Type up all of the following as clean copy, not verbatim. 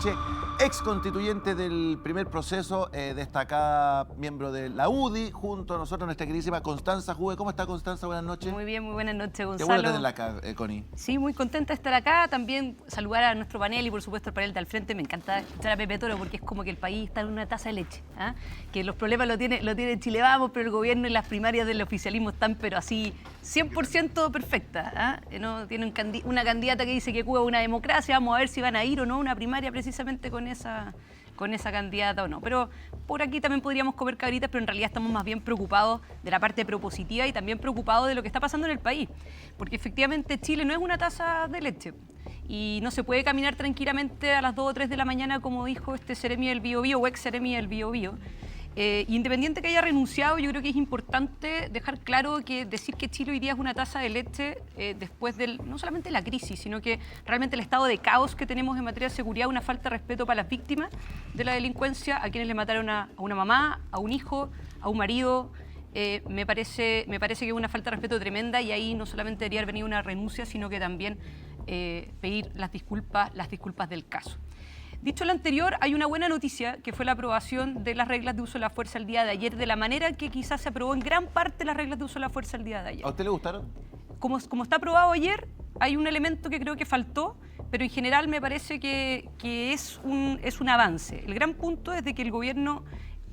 noche, ex constituyente del primer proceso, destacada miembro de la UDI, junto a nosotros nuestra queridísima Constanza Juve. ¿Cómo está, Constanza? Buenas noches. Muy bien, muy buenas noches, Gonzalo. Qué bueno tenerla acá, Connie. Sí, muy contenta de estar acá. También saludar a nuestro panel y, por supuesto, al panel de al frente. Me encanta escuchar a Pepe Toro porque es como que el país está en una taza de leche. ¿Ah? Que los problemas lo tiene Chile Vamos, pero el gobierno y las primarias del oficialismo están, pero así, 100% perfectas. ¿Ah? No, tienen una candidata que dice que Cuba es una democracia. Vamos a ver si van a ir o no a una primaria precisamente con esa candidata o no. Pero por aquí también podríamos comer cabritas, pero en realidad estamos más bien preocupados de la parte propositiva y también preocupados de lo que está pasando en el país. Porque efectivamente Chile no es una taza de leche y no se puede caminar tranquilamente a las 2 o 3 de la mañana, como dijo este Seremi del Biobío o ex Seremi del Biobío. Independiente que haya renunciado, yo creo que es importante dejar claro que decir que Chile hoy día es una taza de leche después no solamente de la crisis, sino que realmente el estado de caos que tenemos en materia de seguridad, una falta de respeto para las víctimas de la delincuencia, a quienes le mataron a una mamá, a un hijo, a un marido. Me parece que es una falta de respeto tremenda y ahí no solamente debería haber venido una renuncia, sino que también pedir las disculpas del caso. Dicho lo anterior, hay una buena noticia, que fue la aprobación de las reglas de uso de la fuerza el día de ayer, de la manera que quizás se aprobó en gran parte las reglas de uso de la fuerza el día de ayer. ¿A usted le gustaron? Como está aprobado ayer, hay un elemento que creo que faltó, pero en general me parece que es un avance. El gran punto es de que el gobierno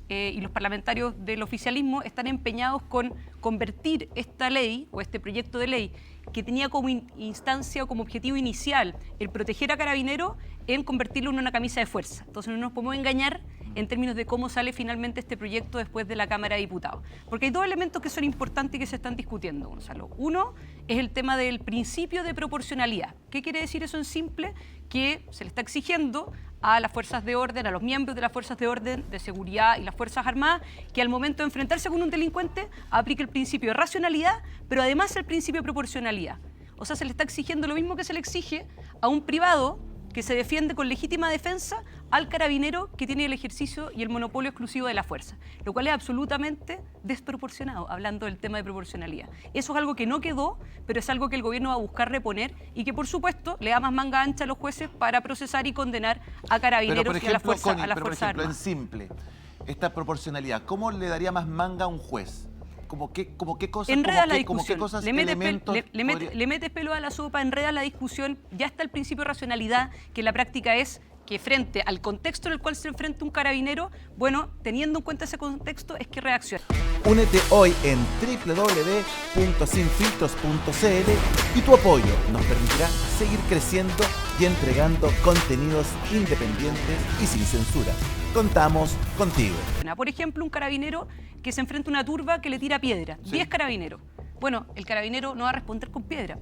y los parlamentarios del oficialismo están empeñados con convertir esta ley o este proyecto de ley que tenía como instancia o como objetivo inicial el proteger a Carabineros en convertirlo en una camisa de fuerza. Entonces no nos podemos engañar en términos de cómo sale finalmente este proyecto después de la Cámara de Diputados. Porque hay dos elementos que son importantes y que se están discutiendo, Gonzalo. Uno es el tema del principio de proporcionalidad. ¿Qué quiere decir eso en simple? Que se le está exigiendo a las fuerzas de orden, a los miembros de las fuerzas de orden, de seguridad y las Fuerzas Armadas, que al momento de enfrentarse con un delincuente aplique el principio de racionalidad, pero además el principio de proporcionalidad. O sea, se le está exigiendo lo mismo que se le exige a un privado que se defiende con legítima defensa al carabinero que tiene el ejercicio y el monopolio exclusivo de la fuerza, lo cual es absolutamente desproporcionado, hablando del tema de proporcionalidad. Eso es algo que no quedó, pero es algo que el gobierno va a buscar reponer y que, por supuesto, le da más manga ancha a los jueces para procesar y condenar a carabineros pero, por ejemplo, y a la Fuerza Connie, pero, por ejemplo, Armada. en simple, esta proporcionalidad, ¿cómo le daría más manga a un juez? ¿Cómo qué cosas? Enredas la discusión, ¿Qué cosas, elementos le metes pelo a la sopa, enredas la discusión, ya está el principio de racionalidad, que en la práctica es que frente al contexto en el cual se enfrenta un carabinero, bueno, teniendo en cuenta ese contexto, es que reacciona. Únete hoy en www.sinfiltros.cl y tu apoyo nos permitirá seguir creciendo y entregando contenidos independientes y sin censura. Contamos contigo. Por ejemplo, un carabinero que se enfrenta a una turba que le tira piedra. Sí. 10 carabineros. Bueno, el carabinero no va a responder con piedra,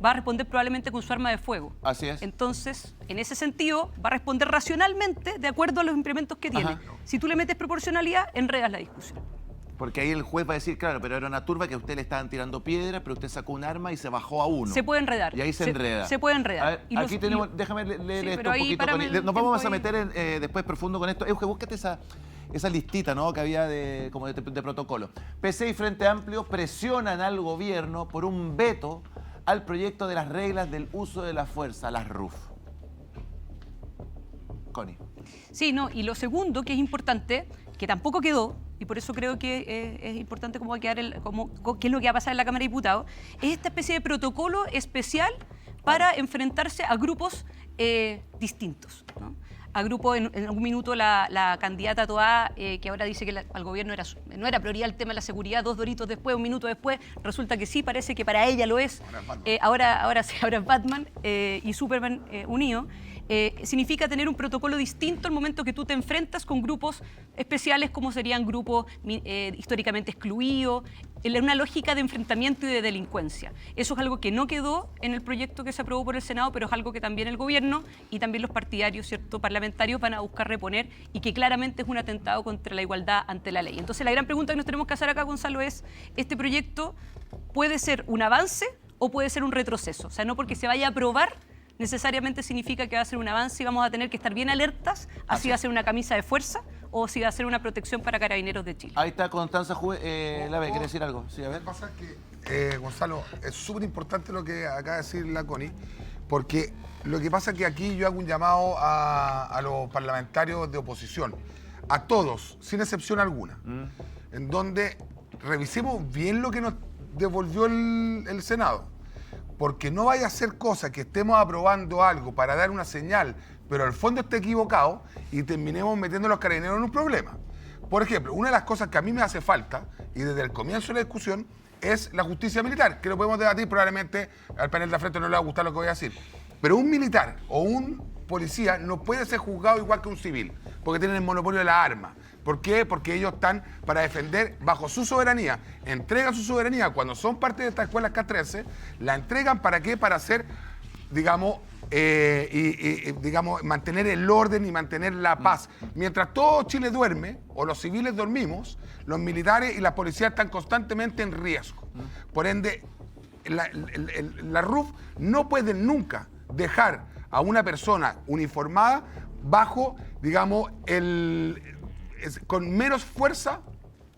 va a responder probablemente con su arma de fuego. Así es. Entonces, en ese sentido, va a responder racionalmente de acuerdo a los implementos que tiene. Ajá. Si tú le metes proporcionalidad, enredas la discusión. Porque ahí el juez va a decir, claro, pero era una turba que a usted le estaban tirando piedra, pero usted sacó un arma y se bajó a uno. Se puede enredar. Y ahí se enreda. Se puede enredar. A ver, aquí tenemos, déjame leer sí, esto un poquito. Nos vamos a meter después profundo con esto. Euge, búscate esa listita, ¿no?, que había de protocolo. PC y Frente Amplio presionan al gobierno por un veto al proyecto de las reglas del uso de la fuerza, las RUF. Connie. Sí, no, y lo segundo, que es importante, que tampoco quedó, y por eso creo que es importante cómo va a quedar qué es lo que va a pasar en la Cámara de Diputados, es esta especie de protocolo especial para enfrentarse a grupos distintos, ¿no? A grupos, en un minuto la candidata Toá, que ahora dice que al gobierno no era prioridad el tema de la seguridad, 2 doritos después, un minuto después, resulta que sí, parece que para ella lo es. Ahora sí, ahora es Batman y Superman unidos. Significa tener un protocolo distinto al momento que tú te enfrentas con grupos especiales como serían grupos históricamente excluidos, en una lógica de enfrentamiento y de delincuencia. Eso es algo que no quedó en el proyecto que se aprobó por el Senado, pero es algo que también el gobierno y también los partidarios, ¿cierto?, parlamentarios van a buscar reponer y que claramente es un atentado contra la igualdad ante la ley. Entonces la gran pregunta que nos tenemos que hacer acá, Gonzalo, es, ¿este proyecto puede ser un avance o puede ser un retroceso? O sea, no porque se vaya a aprobar necesariamente significa que va a ser un avance y vamos a tener que estar bien alertas a si va a ser una camisa de fuerza o si va a ser una protección para Carabineros de Chile. Ahí está Constanza Juve. Lave, ¿quiere decir algo? Sí, a ver. Lo que pasa es que, Gonzalo, es súper importante lo que acaba de decir la Connie, Porque lo que pasa es que aquí yo hago un llamado a los parlamentarios de oposición, a todos, sin excepción alguna, en donde revisemos bien lo que nos devolvió el Senado. Porque no vaya a ser cosa que estemos aprobando algo para dar una señal, pero al fondo esté equivocado y terminemos metiendo a los carabineros en un problema. Por ejemplo, una de las cosas que a mí me hace falta, y desde el comienzo de la discusión, es la justicia militar, que lo podemos debatir, probablemente al panel de frente no le va a gustar lo que voy a decir. Pero un militar o un policía no puede ser juzgado igual que un civil, porque tienen el monopolio de la arma. ¿Por qué? Porque ellos están para defender bajo su soberanía. Entregan su soberanía cuando son parte de estas escuelas K-13, la entregan ¿para qué? Para hacer, digamos, mantener el orden y mantener la paz. Mientras todo Chile duerme, o los civiles dormimos, los militares y las policías están constantemente en riesgo. Por ende, la RUF no puede nunca dejar a una persona uniformada bajo, digamos, con menos fuerza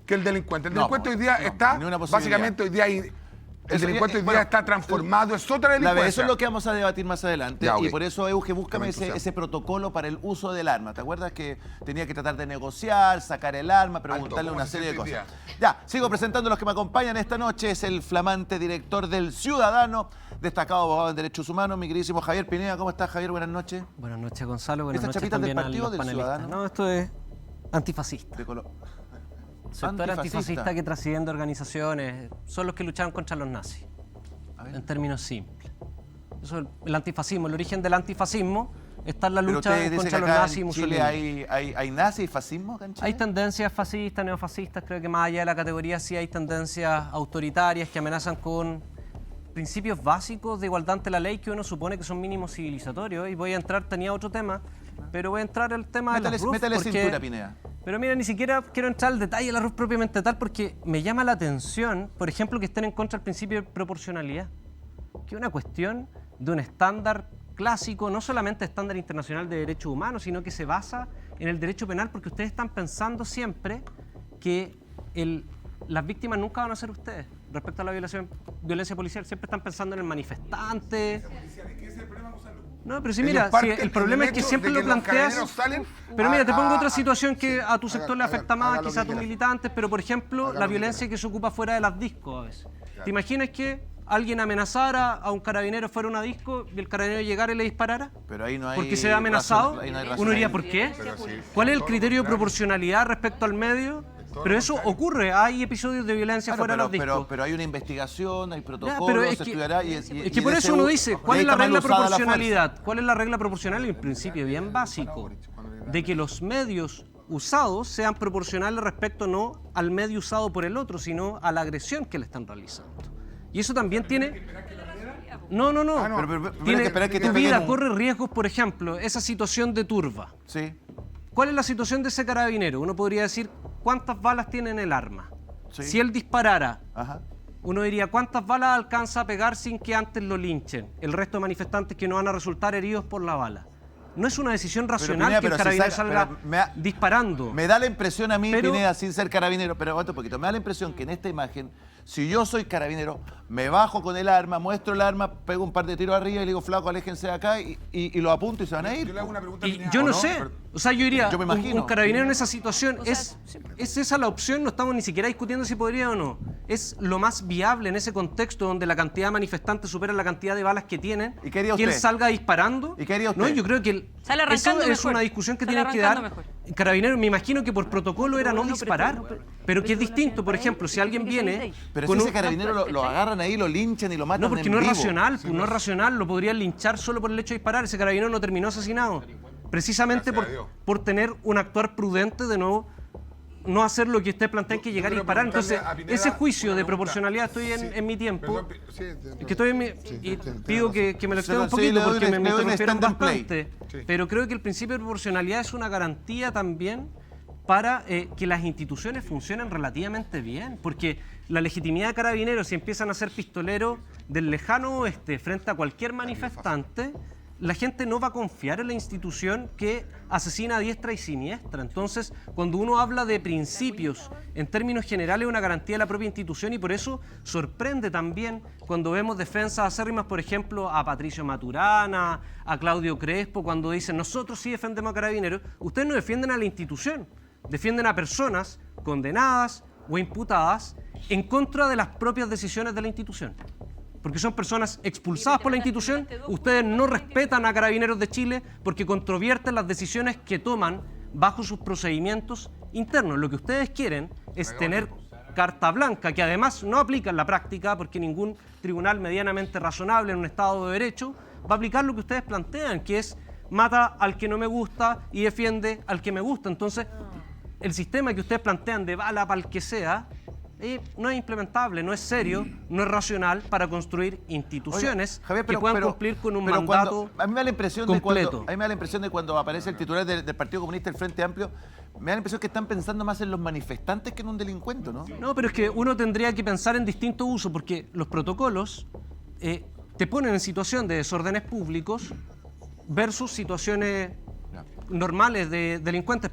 que el delincuente. El delincuente hoy día está, básicamente hoy día el delincuente hoy día está transformado, es otra delincuencia. Eso es lo que vamos a debatir más adelante. Ya, okay. Y por eso, Euge, búscame ese protocolo para el uso del arma. ¿Te acuerdas que tenía que tratar de negociar, sacar el arma, preguntarle una serie de cosas? Ya, sigo presentando a los que me acompañan esta noche. Es el flamante director del Ciudadano, destacado abogado en Derechos Humanos, mi queridísimo Javier Pineda. ¿Cómo estás, Javier? Buenas noches. Buenas noches, Gonzalo. Buenas ¿Estas noches chapitas del también partido a los del panelistas. Ciudadano? No, esto es antifascista. Sector antifascista que trasciende organizaciones, son los que lucharon contra los nazis, en términos simples. Eso es el antifascismo, el origen del antifascismo está en la lucha contra los nazis y Mussolini. ¿Chile hay nazis y fascismo acá en Chile? Hay tendencias fascistas, neofascistas, creo que más allá de la categoría sí hay tendencias autoritarias que amenazan con principios básicos de igualdad ante la ley que uno supone que son mínimos civilizatorios. Y voy a entrar, tenía otro tema, pero voy a entrar al tema de las RUF. Métale cintura, Pineda. Pero mira, ni siquiera quiero entrar al detalle de la RUF propiamente tal, porque me llama la atención, por ejemplo, que estén en contra del principio de proporcionalidad, que es una cuestión de un estándar clásico, no solamente estándar internacional de derechos humanos, sino que se basa en el derecho penal, porque ustedes están pensando siempre que las víctimas nunca van a ser ustedes. Respecto a la violencia policial, siempre están pensando en el manifestante. ¿Qué es el problema, Gonzalo? No, pero sí, mira, si el problema es que siempre lo planteas. Pero mira, te pongo otra situación que a tu sector le afecta más, quizá a tus militantes, pero por ejemplo, la violencia que se ocupa fuera de las discos a veces. ¿Te imaginas que alguien amenazara a un carabinero fuera de una disco y el carabinero llegara y le disparara? Pero ahí no hay porque se ve amenazado. Uno diría, ¿por qué? Sí. ¿Cuál es el criterio de proporcionalidad respecto al medio? Pero eso ocurre, hay episodios de violencia fuera de los discos. Pero hay una investigación, hay protocolos, pero se estudiará es que por eso uno dice, ¿cuál es la regla proporcionalidad? ¿Cuál es la regla proporcional? Y un principio bien básico, de que los medios usados sean proporcionales respecto no al medio usado por el otro, sino a la agresión que le están realizando. Y eso también tiene... No. Tu vida corre riesgos, por ejemplo, esa situación de turba. Sí. ¿Cuál es la situación de ese carabinero? Uno podría decir, ¿cuántas balas tiene en el arma? Sí. Si él disparara, Ajá. uno diría, ¿cuántas balas alcanza a pegar sin que antes lo linchen? El resto de manifestantes que no van a resultar heridos por la bala. No es una decisión racional que el carabinero salga disparando. Me da la impresión a mí, Pero, Pineda, sin ser carabinero, pero aguanta un poquito, me da la impresión que en esta imagen, si yo soy carabinero, me bajo con el arma, muestro el arma, pego un par de tiros arriba y le digo, flaco, aléjense de acá y lo apunto y se van a ir. Yo le hago una pregunta, y yo no sé, o sea, yo diría, yo me imagino. un carabinero en esa situación, ¿es esa la opción? No estamos ni siquiera discutiendo si podría o no. Es lo más viable en ese contexto donde la cantidad de manifestantes supera la cantidad de balas que tienen. ¿Y qué haría que él usted? salga disparando. ¿Y qué haría usted? No, yo creo que Sale arrancando eso es mejor. una discusión que Sale tienen que dar. mejor. Carabinero, me imagino que por protocolo era no disparar, pero que es distinto. Por ejemplo, si alguien viene... Pero si ese carabinero lo agarran ahí, lo linchan y lo matan No, porque en no es vivo. racional, no es racional, lo podrían linchar solo por el hecho de disparar. Ese carabinero no terminó asesinado. Precisamente por tener un actuar prudente de no hacer lo que usted plantea, que llegar y disparar. Entonces, ese juicio de proporcionalidad, estoy en mi tiempo, que estoy y pido que me lo extienda un poquito porque me interrumpieron bastante. Pero creo que el principio de proporcionalidad es una garantía también para que las instituciones funcionen relativamente bien, porque la legitimidad de Carabineros, si empiezan a ser pistoleros del lejano oeste frente a cualquier manifestante, la gente no va a confiar en la institución que asesina a diestra y siniestra. Entonces, cuando uno habla de principios, en términos generales, es una garantía de la propia institución, y por eso sorprende también cuando vemos defensas acérrimas, por ejemplo, a Patricio Maturana, a Claudio Crespo, cuando dicen nosotros sí defendemos a Carabineros. Ustedes no defienden a la institución, defienden a personas condenadas o imputadas en contra de las propias decisiones de la institución. Porque son personas expulsadas por la institución. Ustedes no respetan a Carabineros de Chile porque controvierten las decisiones que toman bajo sus procedimientos internos. Lo que ustedes quieren es tener carta blanca, que además no aplica en la práctica, porque ningún tribunal medianamente razonable en un Estado de Derecho va a aplicar lo que ustedes plantean, que es mata al que no me gusta y defiende al que me gusta. Entonces, el sistema que ustedes plantean de bala para el que sea, no es implementable, no es serio, no es racional para construir instituciones. Oiga, Javier, que puedan cumplir con un mandato a mí me da la impresión completo. a mí me da la impresión de cuando aparece el titular del Partido Comunista, el Frente Amplio, me da la impresión que están pensando más en los manifestantes que en un delincuente, ¿no? No, pero es que uno tendría que pensar en distinto uso, porque los protocolos te ponen en situación de desórdenes públicos versus situaciones normales de delincuentes,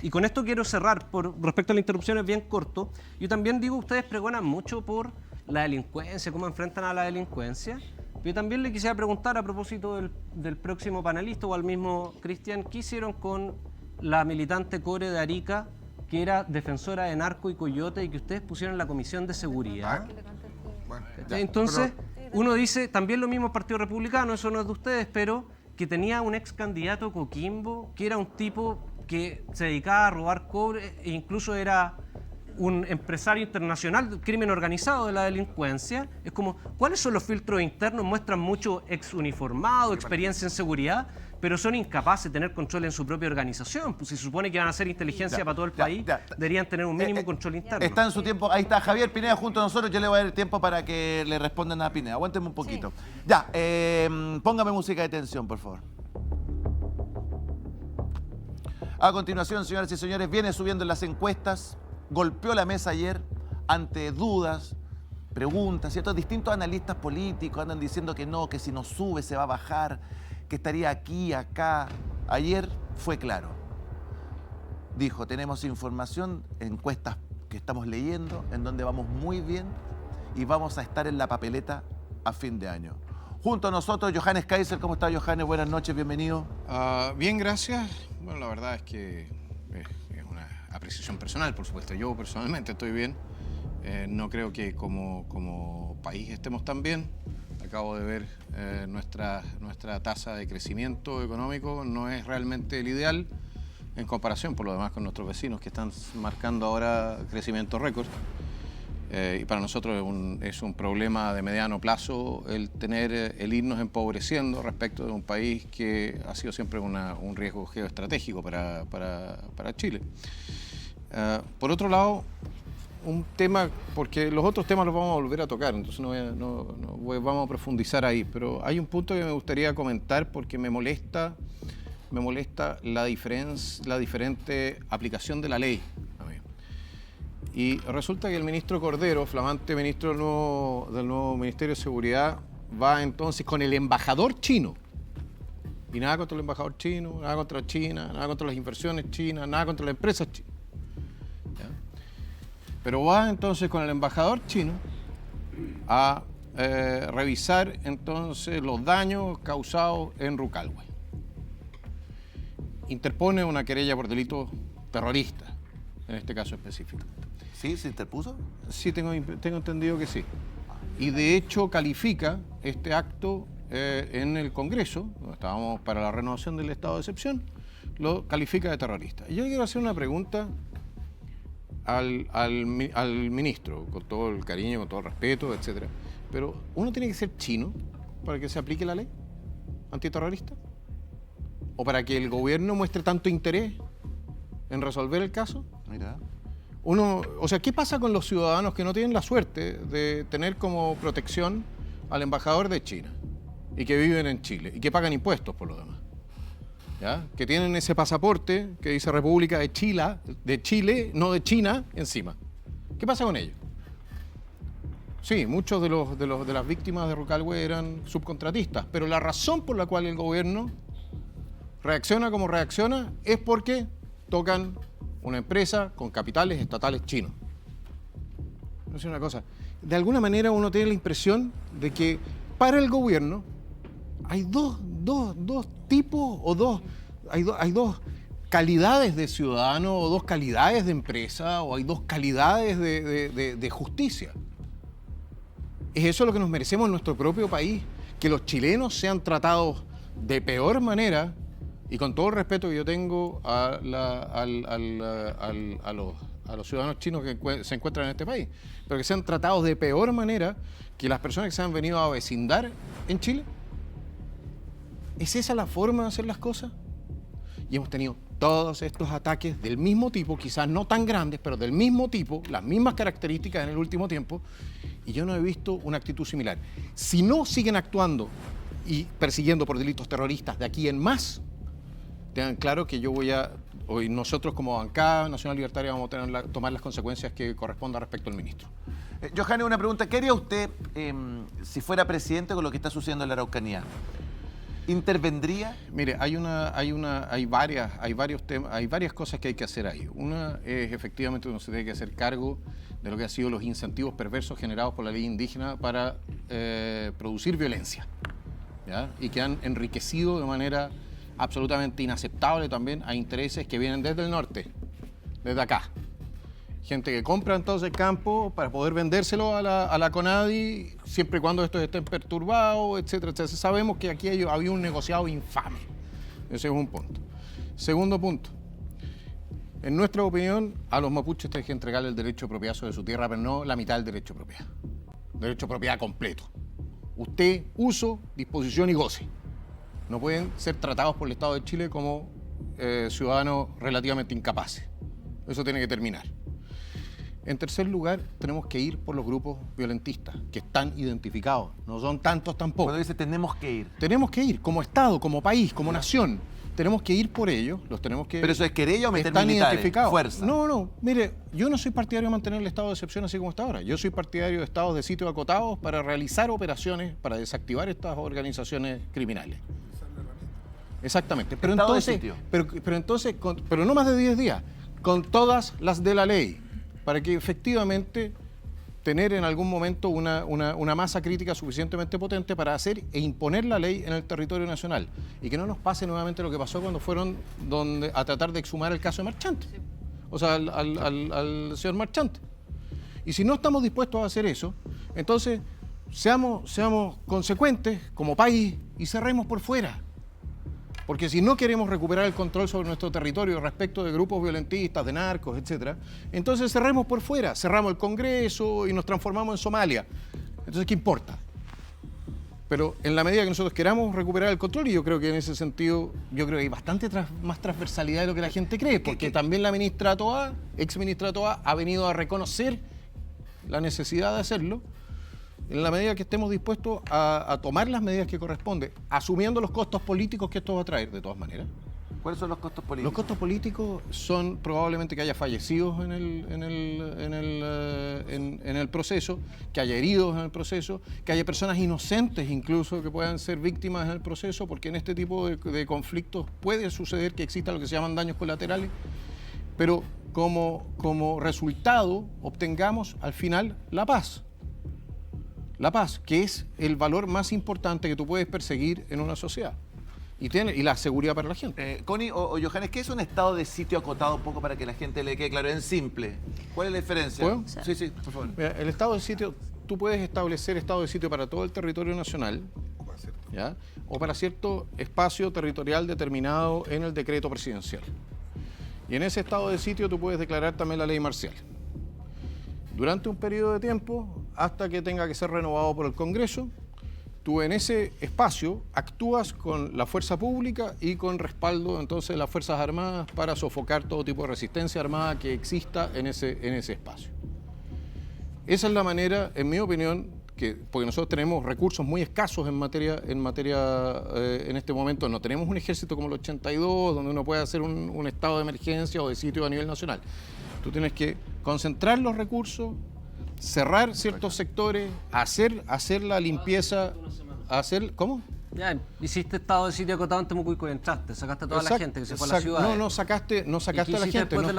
y con esto quiero cerrar, por respecto a la interrupción es bien corto. Yo también digo, ustedes pregonan mucho por la delincuencia, cómo enfrentan a la delincuencia. Yo también le quisiera preguntar a propósito del próximo panelista o al mismo Cristian, ¿qué hicieron con la militante Core de Arica, que era defensora de narco y coyote y que ustedes pusieron en la Comisión de Seguridad? Bueno, entonces, uno dice, también lo mismo el Partido Republicano, eso no es de ustedes, pero que tenía un ex candidato Coquimbo, que era un tipo que se dedicaba a robar cobre e incluso era un empresario internacional del crimen organizado, de la delincuencia. Es como, ¿cuáles son los filtros internos? Muestran mucho ex uniformado, experiencia en seguridad, pero son incapaces de tener control en su propia organización. Pues si se supone que van a hacer inteligencia para todo el país, deberían tener un mínimo control interno. Está en su tiempo. Ahí está Javier Pineda junto a nosotros. Yo le voy a dar tiempo para que le respondan a Pineda. Aguánteme un poquito. Sí. Ya, póngame música de tensión, por favor. A continuación, señoras y señores, viene subiendo en las encuestas. Golpeó la mesa ayer ante dudas, preguntas, ¿cierto? Distintos analistas políticos andan diciendo que no, que si no sube se va a bajar, que estaría aquí, acá. Ayer fue claro. Dijo, tenemos información, encuestas que estamos leyendo, en donde vamos muy bien y vamos a estar en la papeleta a fin de año. Junto a nosotros, Johannes Kaiser. ¿Cómo está, Johannes? Buenas noches, bienvenido. Bien, gracias. Bueno, la verdad es que es una apreciación personal, por supuesto. Yo personalmente estoy bien. No creo que como país estemos tan bien. Acabo de ver nuestra tasa de crecimiento económico no es realmente el ideal en comparación, por lo demás, con nuestros vecinos que están marcando ahora crecimiento récord. Y para nosotros es un problema de mediano plazo el irnos empobreciendo respecto de un país que ha sido siempre un riesgo geoestratégico para Chile. Por otro lado, un tema, porque los otros temas los vamos a volver a tocar, entonces vamos a profundizar ahí, pero hay un punto que me gustaría comentar porque me molesta la diferente aplicación de la ley. Y resulta que el ministro Cordero, flamante ministro del nuevo Ministerio de Seguridad, va entonces con el embajador chino. Y nada contra el embajador chino, nada contra China, nada contra las inversiones chinas, nada contra las empresas chinas. ¿Ya? Pero va entonces con el embajador chino a revisar entonces los daños causados en Rucalhue. Interpone una querella por delito terrorista, en este caso específico. ¿Sí? ¿Se interpuso? Sí, tengo entendido que sí. Y de hecho califica este acto en el Congreso, donde estábamos para la renovación del estado de excepción, lo califica de terrorista. Y yo quiero hacer una pregunta al ministro, con todo el cariño, con todo el respeto, etcétera. Pero ¿uno tiene que ser chino para que se aplique la ley antiterrorista? ¿O para que el gobierno muestre tanto interés en resolver el caso? Mira. O sea, ¿qué pasa con los ciudadanos que no tienen la suerte de tener como protección al embajador de China y que viven en Chile y que pagan impuestos por lo demás? ¿Ya? Que tienen ese pasaporte que dice República de Chile, no de China, encima. ¿Qué pasa con ellos? Sí, muchos de las víctimas de Rocalwe eran subcontratistas, pero la razón por la cual el gobierno reacciona como reacciona es porque tocan una empresa con capitales estatales chinos. No sé una cosa, de alguna manera uno tiene la impresión de que para el gobierno hay dos tipos o hay dos calidades de ciudadano o dos calidades de empresa o hay dos calidades de justicia. ¿Es eso lo que nos merecemos en nuestro propio país? Que los chilenos sean tratados de peor manera, y con todo el respeto que yo tengo a los ciudadanos chinos que se encuentran en este país, pero que sean tratados de peor manera que las personas que se han venido a vecindar en Chile. ¿Es esa la forma de hacer las cosas? Y hemos tenido todos estos ataques del mismo tipo, quizás no tan grandes, pero del mismo tipo, las mismas características en el último tiempo, y yo no he visto una actitud similar. Si no siguen actuando y persiguiendo por delitos terroristas de aquí en más, tengan claro que hoy nosotros como bancada Nacional Libertaria vamos a tomar las consecuencias que correspondan respecto al ministro. Johannes, una pregunta. ¿Qué haría usted si fuera presidente con lo que está sucediendo en la Araucanía? ¿Intervendría? Mire, hay varias cosas que hay que hacer ahí. Una es efectivamente uno se tiene que hacer cargo de lo que han sido los incentivos perversos generados por la ley indígena para producir violencia, ¿ya? Y que han enriquecido de manera absolutamente inaceptable también a intereses que vienen desde el norte, desde acá. Gente que compra entonces el campo para poder vendérselo a la CONADI, siempre y cuando estos estén perturbados, etcétera, etcétera. Sabemos que aquí había un negociado infame. Ese es un punto. Segundo punto. En nuestra opinión, a los mapuches hay que entregarle el derecho de propiedad sobre su tierra, pero no la mitad del derecho de propiedad. Derecho de propiedad completo. Usted, uso, disposición y goce. No pueden ser tratados por el Estado de Chile como ciudadanos relativamente incapaces. Eso tiene que terminar. En tercer lugar, tenemos que ir por los grupos violentistas, que están identificados. No son tantos tampoco. Cuando dice tenemos que ir. Tenemos que ir, como Estado, como país, como nación. Tenemos que ir por ellos, los tenemos que... ¿Pero eso es querella o meter están militares, identificados. fuerza? No. Mire, yo no soy partidario de mantener el estado de excepción así como está ahora. Yo soy partidario de estados de sitio acotados para realizar operaciones, para desactivar estas organizaciones criminales. Exactamente. Pero Estado de entonces, sitio. pero entonces, pero no más de 10 días, con todas las de la ley, para que efectivamente tener en algún momento una masa crítica suficientemente potente para hacer e imponer la ley en el territorio nacional. Y que no nos pase nuevamente lo que pasó cuando fueron a tratar de exhumar el caso de Marchante. O sea, al señor Marchante. Y si no estamos dispuestos a hacer eso, entonces seamos consecuentes como país y cerremos por fuera. Porque si no queremos recuperar el control sobre nuestro territorio respecto de grupos violentistas, de narcos, etcétera, entonces cerremos por fuera, cerramos el Congreso y nos transformamos en Somalia. Entonces, ¿qué importa? Pero en la medida que nosotros queramos recuperar el control, y yo creo que en ese sentido, yo creo que hay bastante más transversalidad de lo que la gente cree, porque también la ministra Toá, ex ministra Toá, ha venido a reconocer la necesidad de hacerlo, en la medida que estemos dispuestos a tomar las medidas que corresponden, asumiendo los costos políticos que esto va a traer, de todas maneras. ¿Cuáles son los costos políticos? Los costos políticos son probablemente que haya fallecidos en el proceso, que haya heridos en el proceso, que haya personas inocentes incluso que puedan ser víctimas en el proceso, porque en este tipo de conflictos puede suceder que exista lo que se llaman daños colaterales, pero como resultado obtengamos al final la paz. La paz, que es el valor más importante que tú puedes perseguir en una sociedad. Y la seguridad para la gente. Connie o Johannes, ¿qué es un estado de sitio acotado un poco para que la gente le quede claro? En simple. ¿Cuál es la diferencia? ¿Puedo? Sí, por favor. Mira, el estado de sitio, tú puedes establecer estado de sitio para todo el territorio nacional, ¿ya? O para cierto espacio territorial determinado en el decreto presidencial. Y en ese estado de sitio tú puedes declarar también la ley marcial. Durante un periodo de tiempo, hasta que tenga que ser renovado por el Congreso, tú en ese espacio actúas con la fuerza pública y con respaldo entonces de las Fuerzas Armadas para sofocar todo tipo de resistencia armada que exista en ese espacio. Esa es la manera, en mi opinión, porque nosotros tenemos recursos muy escasos en este momento, no tenemos un ejército como el 82, donde uno puede hacer un estado de emergencia o de sitio a nivel nacional. Tú tienes que concentrar los recursos, cerrar ciertos sectores, hacer la limpieza, ¿cómo? Ya, hiciste estado de sitio acotado en Temuco y entraste, sacaste a toda la gente que se fue a la ciudad. No sacaste a la gente, no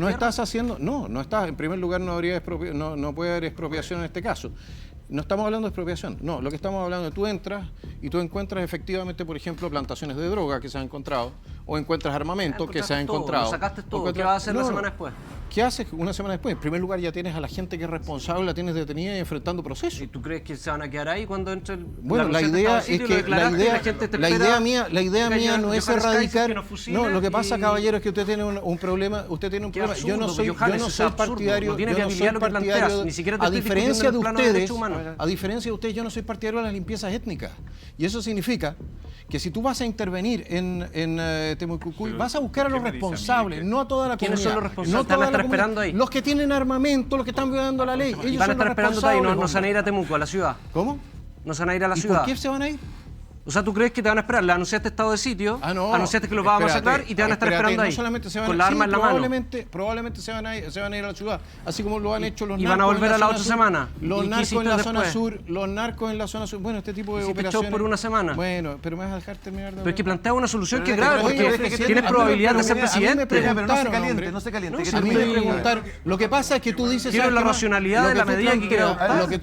estás haciendo, no estás, en primer lugar no puede haber expropiación en este caso. No estamos hablando de expropiación, no, lo que estamos hablando es tú entras y tú encuentras efectivamente, por ejemplo, plantaciones de droga que se han encontrado, o encuentras armamento que se ha encontrado. Lo sacaste todo, ¿qué vas a hacer una semana después? ¿Qué haces una semana después? En primer lugar ya tienes a la gente que es responsable, la tienes detenida y enfrentando procesos. ¿Y tú crees que se van a quedar ahí cuando entre el... Bueno, la idea es que la idea mía no es erradicar. No, lo que pasa, caballero, es que usted tiene un problema. Usted tiene un problema. Yo no soy partidario. A diferencia de ustedes, yo no soy partidario de las limpiezas étnicas. Y eso significa que si tú vas a intervenir en Temucucuy, vas a buscar a los responsables, no a toda la comunidad. ¿Quiénes son los responsables? ¿Te van a estar esperando ahí? Los que tienen armamento, los que están violando la ley. Y van a estar esperando ahí, no se van a ir a Temuco, a la ciudad. ¿Cómo? No se van a ir a la ¿Y ciudad. por qué se van a ir? O sea, ¿tú crees que te van a esperar? Le anunciaste estado de sitio, anunciaste que los vas a masacrar y te van a estar esperando ahí. No solamente se van con la arma en la mano. Probablemente se van a ir a la ciudad, así como lo han hecho los narcos. ¿Y van a volver a la otra semana? Los narcos en la zona sur, bueno, este tipo de operaciones. Por una semana. Bueno, pero me vas a dejar terminar de hablar. Pero es que plantea una solución que es grave, porque tienes probabilidad de ser presidente. Pero no se caliente. A mí me preguntaron. Lo que pasa es que tú dices. Quiero la racionalidad de la medida que quiero adoptar. Lo que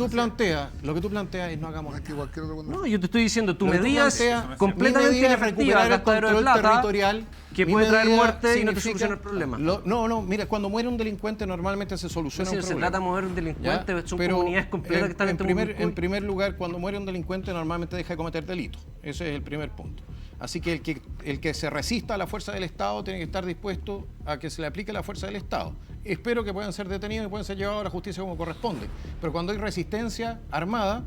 tú planteas es no hagamos esto. No, yo te estoy diciendo, tu medida es completamente inefectiva, recuperar el control territorial que puede traer muerte y no te soluciona el problema. No, mira, cuando muere un delincuente normalmente se soluciona un problema. Se trata de mover un delincuente, son comunidades completas que están en primer lugar, cuando muere un delincuente normalmente deja de cometer delitos. Ese es el primer punto. Así que el que se resista a la fuerza del Estado tiene que estar dispuesto a que se le aplique la fuerza del Estado. Espero que puedan ser detenidos y puedan ser llevados a la justicia como corresponde. Pero cuando hay resistencia armada,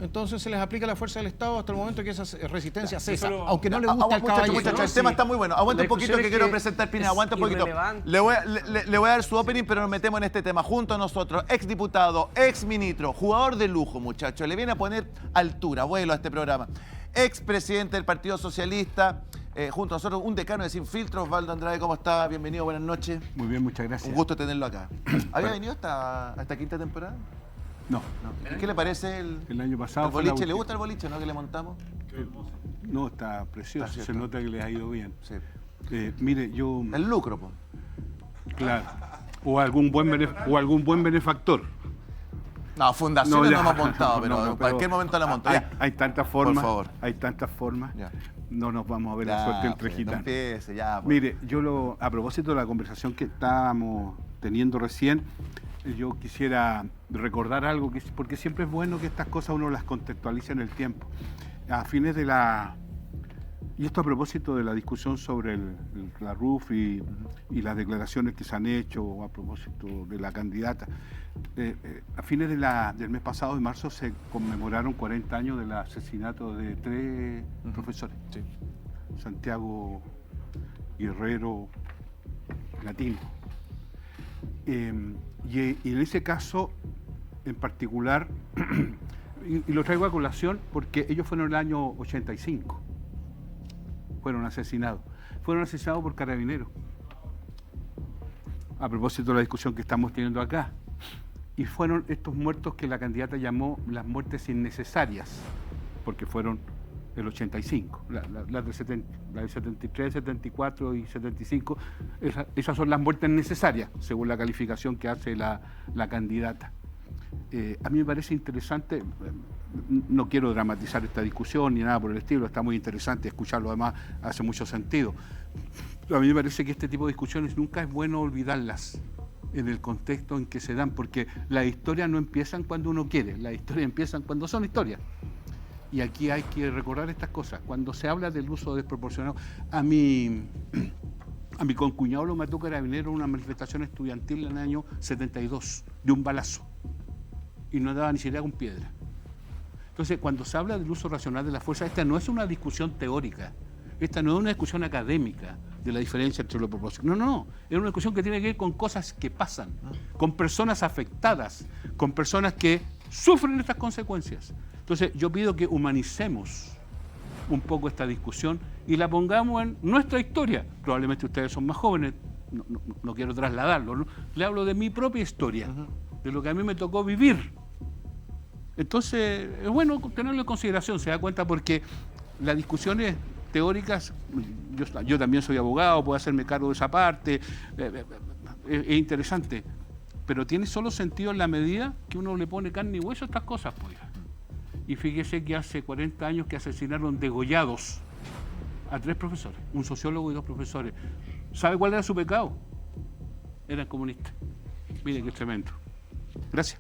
entonces se les aplica la fuerza del Estado hasta el momento que esa resistencia cesa, aunque no le guste al caballero. Muchachos, el tema está muy bueno. Aguanta un poquito que quiero presentar, Pineda, aguanta un poquito. Le voy a dar su opening, pero nos metemos en este tema. Junto a nosotros, exdiputado, exministro, jugador de lujo, muchachos. Le viene a poner altura, vuelo a este programa. Expresidente del Partido Socialista, junto a nosotros, un decano de Sin Filtros, Osvaldo Andrade, ¿cómo está? Bienvenido, buenas noches. Muy bien, muchas gracias. Un gusto tenerlo acá. ¿Había venido a esta quinta temporada? No. ¿Y qué le parece el año pasado? ¿El boliche? ¿Le gusta el boliche, no, que le montamos? No, está precioso. Se nota que les ha ido bien. Sí. Mire, yo... El lucro, pues. Claro. O algún buen benefactor. No, fundaciones no hemos montado, pero en cualquier momento la monto. Hay tantas formas. Por favor. Hay tantas formas. Ya. No nos vamos a ver la suerte entre gitanos. No empiece, ya, pues. Mire, a propósito de la conversación que estábamos teniendo recién, yo quisiera recordar algo, porque siempre es bueno que estas cosas uno las contextualice en el tiempo. A fines de y esto a propósito de la discusión sobre la RUF y las declaraciones que se han hecho a propósito de la candidata. A fines del mes pasado, de marzo, se conmemoraron 40 años del asesinato de 3 profesores. Sí. Santiago Guerrero Latino. Y en ese caso, en particular, y lo traigo a colación porque ellos fueron en el año 85, fueron asesinados por carabineros, a propósito de la discusión que estamos teniendo acá, y fueron estos muertos que la candidata llamó las muertes innecesarias, porque fueron el 85, las del 73, 74 y 75, esas son las muertes necesarias, según la calificación que hace la candidata. A mí me parece interesante, no quiero dramatizar esta discusión ni nada por el estilo, está muy interesante escucharlo, además hace mucho sentido. Pero a mí me parece que este tipo de discusiones nunca es bueno olvidarlas en el contexto en que se dan, porque las historias no empiezan cuando uno quiere, las historias empiezan cuando son historias. Y aquí hay que recordar estas cosas. Cuando se habla del uso desproporcionado, a mi concuñado lo mató carabinero en una manifestación estudiantil en el año 72, de un balazo. Y no daba ni siquiera con piedra. Entonces, cuando se habla del uso racional de la fuerza, esta no es una discusión teórica, esta no es una discusión académica de la diferencia entre lo proporcional. No, es una discusión que tiene que ver con cosas que pasan, con personas afectadas, con personas que sufren estas consecuencias. Entonces, yo pido que humanicemos un poco esta discusión y la pongamos en nuestra historia. Probablemente ustedes son más jóvenes, no quiero trasladarlo, ¿no? Le hablo de mi propia historia, de lo que a mí me tocó vivir. Entonces, es bueno tenerlo en consideración, se da cuenta, porque las discusiones teóricas, yo también soy abogado, puedo hacerme cargo de esa parte, es interesante, pero tiene solo sentido en la medida que uno le pone carne y hueso a estas cosas, pues. Y fíjese que hace 40 años que asesinaron degollados a 3 profesores, un sociólogo y 2 profesores. ¿Sabe cuál era su pecado? Eran comunistas. Miren qué tremendo. Gracias.